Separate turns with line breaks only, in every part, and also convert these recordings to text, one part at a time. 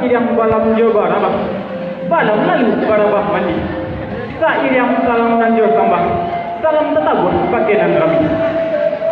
Yang balam juga nama balam lalu barabah mandi sair yang salam nanjur tambah salam tetabur bagian kami.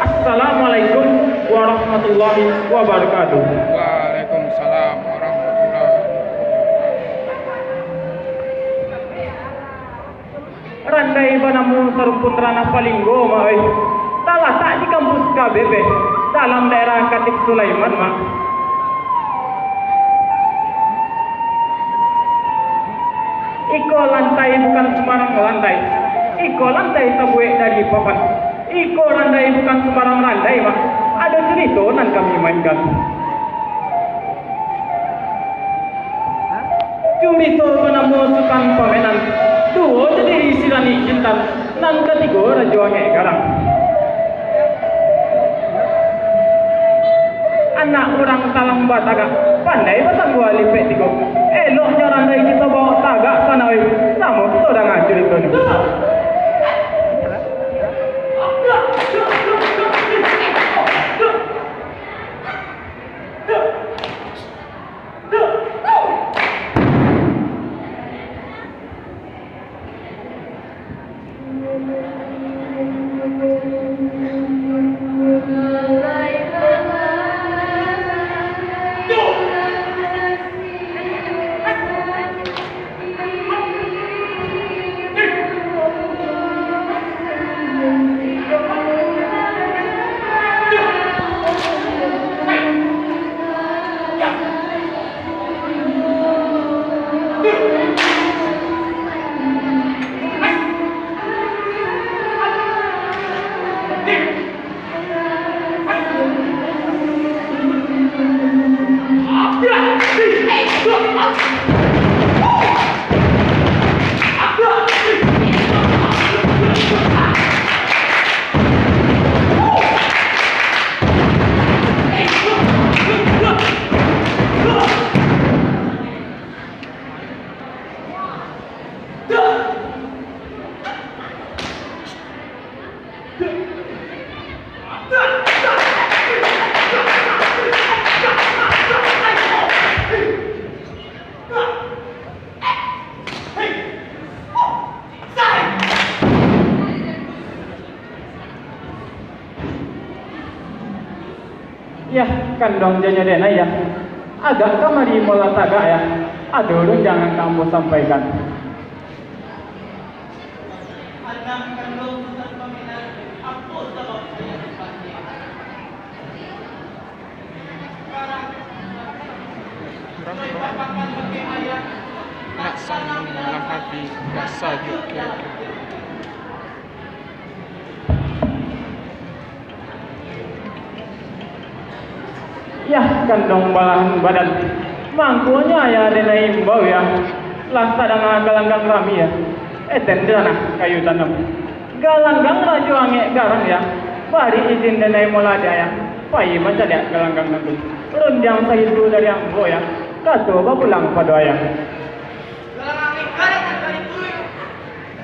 Assalamualaikum warahmatullahi wabarakatuh.
Waalaikumsalam warahmatullahi.
Randai banamu sarputrana palinggo mai talah tak di kampus KBP dalam daerah Katik Sulaiman mak. Iko lantai bukan sembarang lantai. Iko lantai terbuat dari papan. Iko lantai bukan sembarang lantai, Mak. Ada cerita nan kami mainkan. Cerita penamu sukan pamenan. Dua jadi silani cinta. Nan ketiga raja angek garang. Anak orang talang batagak pandai batang gua lipet tigo. Eloknya randai kita bawa tagak sana sama kita udah ngajur itu nih. Ya, kandong janya dena ya. Agak kamari mola taga ya. Aduh, jangan kamu sampaikan.
Nak sambung malam hati rasa kira-kira.
Ya, kandong balahan badan. Mangkunya ya dena imbau ya. Lah sadang galanggang rami ya. Eten dana kayu tanam. Galanggang laju ange garang ya. Bari izin dena mola dia ya. Pai macam dia galanggang nanti. Runjang sahidu dari yang bo ya. Kato ba pulang pada ya.
Galanggang garang dari dulu.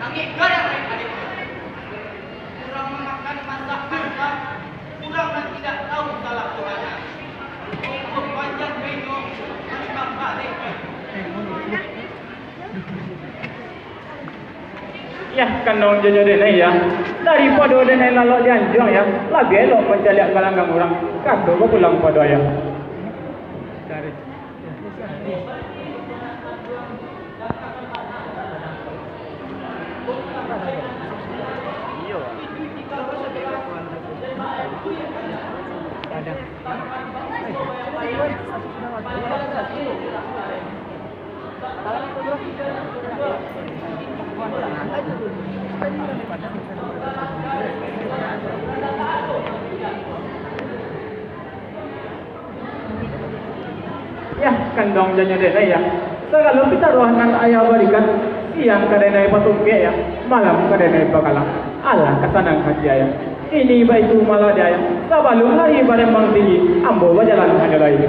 Ange garang dari tadi. Kurang memakan masakan, kurang dan tidak tahu salah Tuhan. Panjang minum, panjang balik.
Ya, kandong jojo dena ya. Daripada dena lalok janjang ya, lagi elok mencari galanggang orang. Kato ba pulang pada ya. Ya, kandong janya dena ya. Segala kita ruangan ayah berikan siang kadenai patuke ya, malam kadenai bakalah. Allah kesanang hati ya. Ini baiku malah dia ya. Sebelum hari barembang tinggi, ambo berjalan hanya lagi.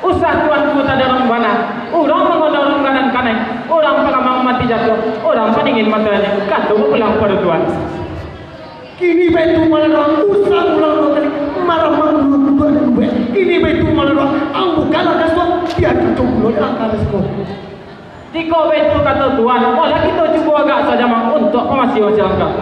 Usah tuan kota dalam bana. Orang mengodong kanan kanan. Orang pengamang mati jatuh. Orang peningin matanya. Kata pulang pada tuan.
Kini betul malah usah ulang kali marah manggung dua dan dua. Kini betul malah ang bukan lah kasut biar kita belum angkat semua.
Jika betul kata tuan, malah kita cuba agak saja mang untuk pemasihan selangkah.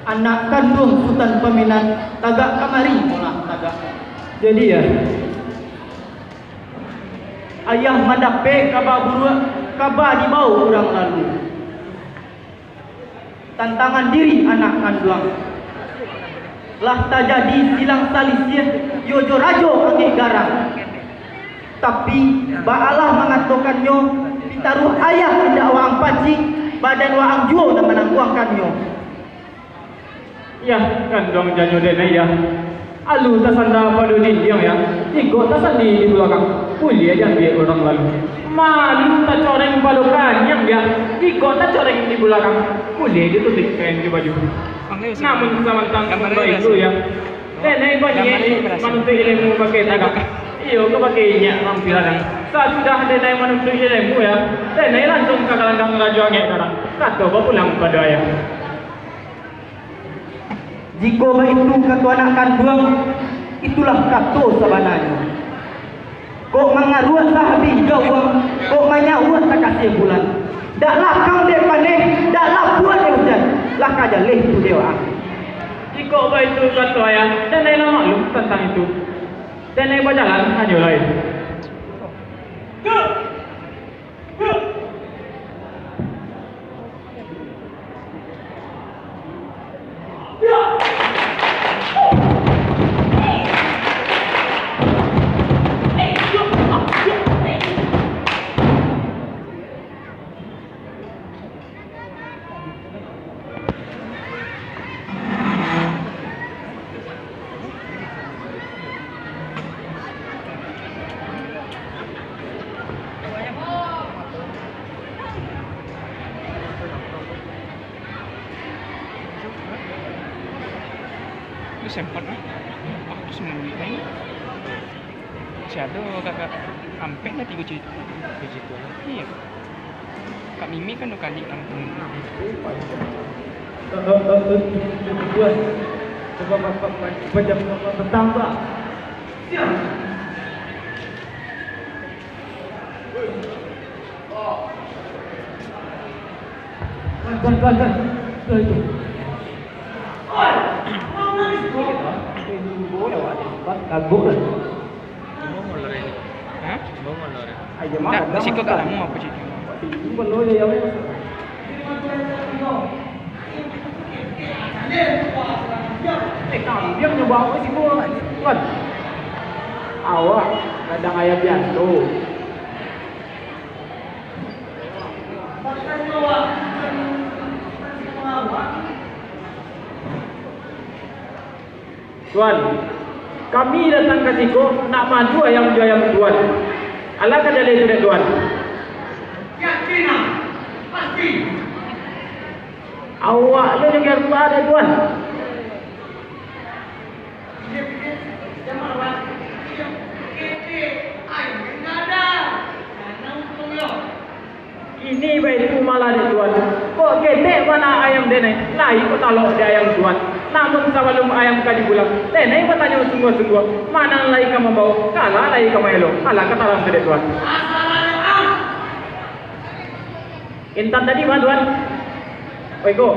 anak kandung Sultan Paminan tagak kamari molah tagak.
Jadi ya,
Ayah mendapat kabar di bawah orang lalu. Tantangan diri anak kandung. Lah terjadi silang salisih yojo rajo angin garang. Tapi baalah mengatakannya ditaruh ayah tidak wang pacik badan wang juo dan menangguangkannya.
ya kandung janyo dene ya. Alu tasanda pada dinding ya. Iko tasandi di belakang. Kuliah yang dia orang lalu. Malu tak coreng balukan yang dia. Iko tak coreng di belakang. Kuliah dia tutup kain di baju. Namun samantang kembali itu ya. Nenek banyak manusia ilmu pakai tagak. Iyo kepakainya lampiran. Saat sudah nenek manusia ilmu ya. Nenek langsung ke kalangkang raja angin sekarang. Kata pulang pada ayah.
Jika itu kata anak kandung, itulah kata sebenarnya. Kok mengaruh sahabi jauh, kok menyawa tak kasih bulan. Dak lakang dia panen, dak lapuan dia hujan. Lah kaja leh tu dewa.
Jika itu kata ayah, nenek nak maklum tentang itu. Nenek berjalan hanya lain.
Itu sempat lah. Aku sementai. Siapa kakak sampai nanti gue cerita. Iya. Kak Mimi kan 2 kali kampung.
Baca tentang Pak. Tuan. Itu. Kagok lah.
Hah?
Aja
Tak, risiko kat lama apa cerita.
Belum ya ya. Dia nyoba apa sih gua? Tuan. Awak kadang ayam biasa. Tuan, kami datang ke Siko nak maju ayam tuan. Alangkah jadi sudah tuan.
Yakin ah? Pasti.
Awak lu juga rumah ada tuan. Ini baik malah ada tuan. Kok ketek mana ayam dene? Naik kok talok di ayam tuan. Namun sebelum ayam kadi pulang, nenek bertanya sungguh-sungguh, mana lagi kamu bawa? Kalah lagi kamu elo. Kalah kata dalam sedek tuan. Intan tadi mana tuan? Iko,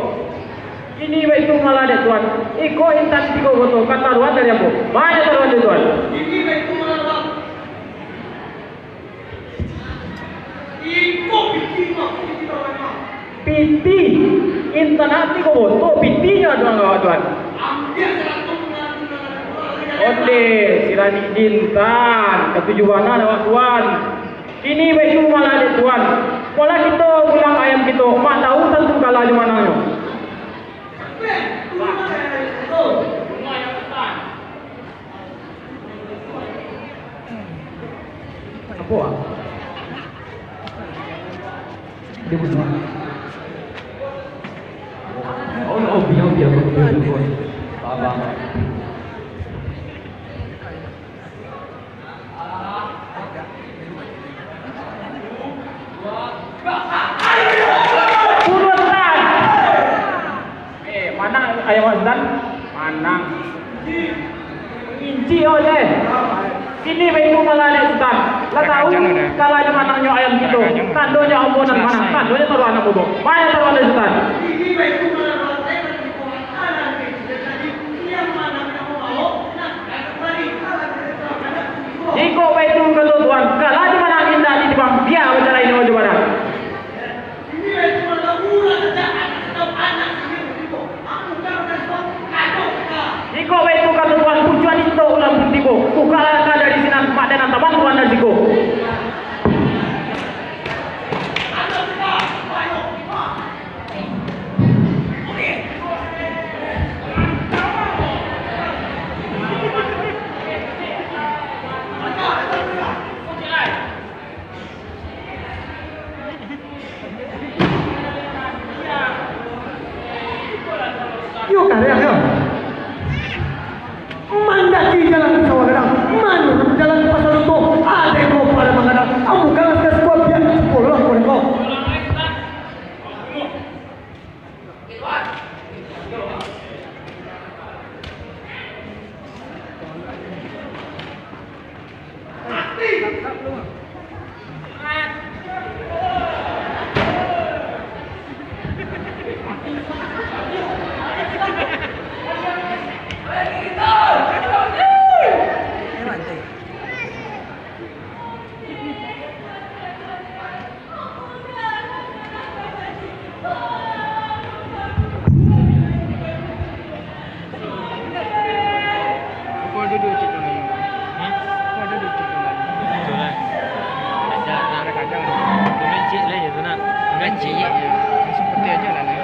ini itu malah ada tuan. Iko intan tiga botol. Kata tuan dari aku. Banyak taruhan dari tuan.
Ini itu malah. Iko bikin mah.
Piti, intan hati kau botol. Pitinya tuan.
Ambil 100
Oke, sirani intan. Ketujuan ada tuan. Ini itu malah ada tuan. Pola kita ulang ayam kita. Mak tahu tentu kalah di mana yo. Apa? Dia bunuh. Oh, biar betul. Abang. Mana ayam Azdan? Mana? Inci oleh. Sini bayu malah ada Azdan. Lah tahu kalau ada mananya ayam gitu. Tandonya ampunan mana? Tandonya taruh anak bodoh. Mana taruh ada Azdan?
Ini baik malah saya Yuk kalian yuk. Mandaki jalan ke sawah gedang, manur jalan ke pasar Ruto, ada yang mau pada mengadang. Kamu kalah ke sebuah biar pulang kau.
Kau duduk cik tu lagi. Kau duduk cik tu lagi.
Tu lah.
Ada kadang.
Tu mencik lah ya tu nak. Mencik ya.
Langsung putih aja lah ni.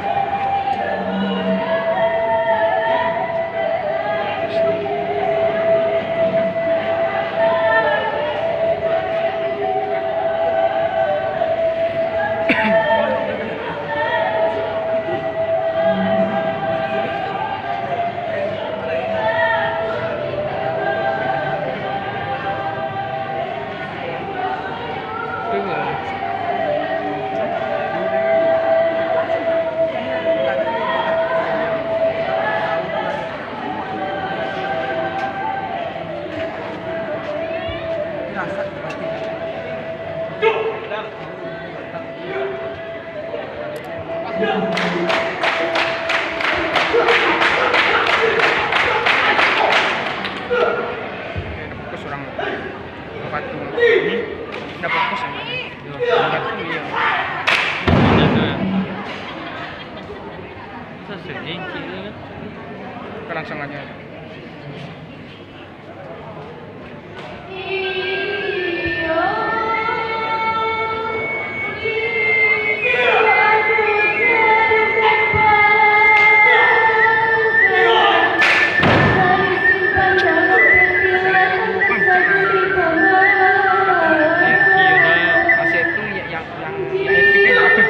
Fokus orang patung ini dah fokus sama dia. Patung dia.
Dah tu. Sesedih cik tu kan.
Kau langsung aja. Asyik tu yang epic ni apa?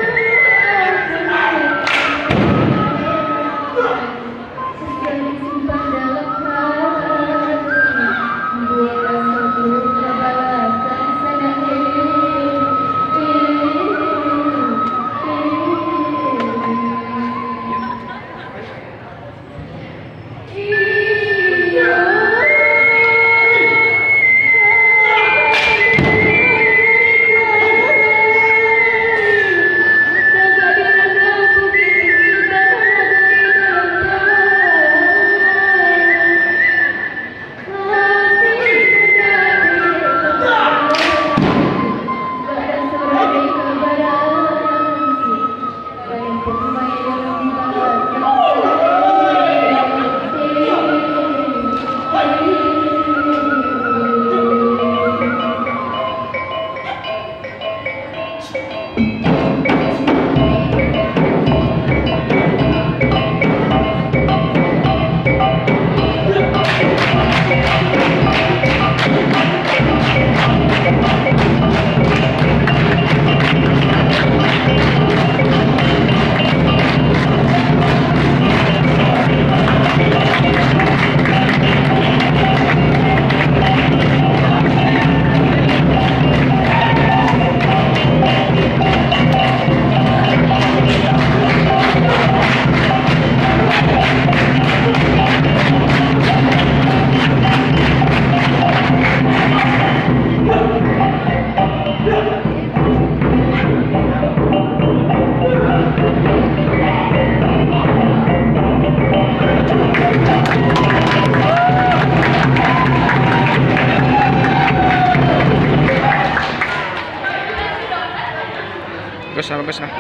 Bagus lah.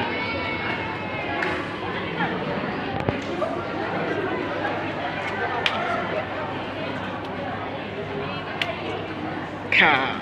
Kah.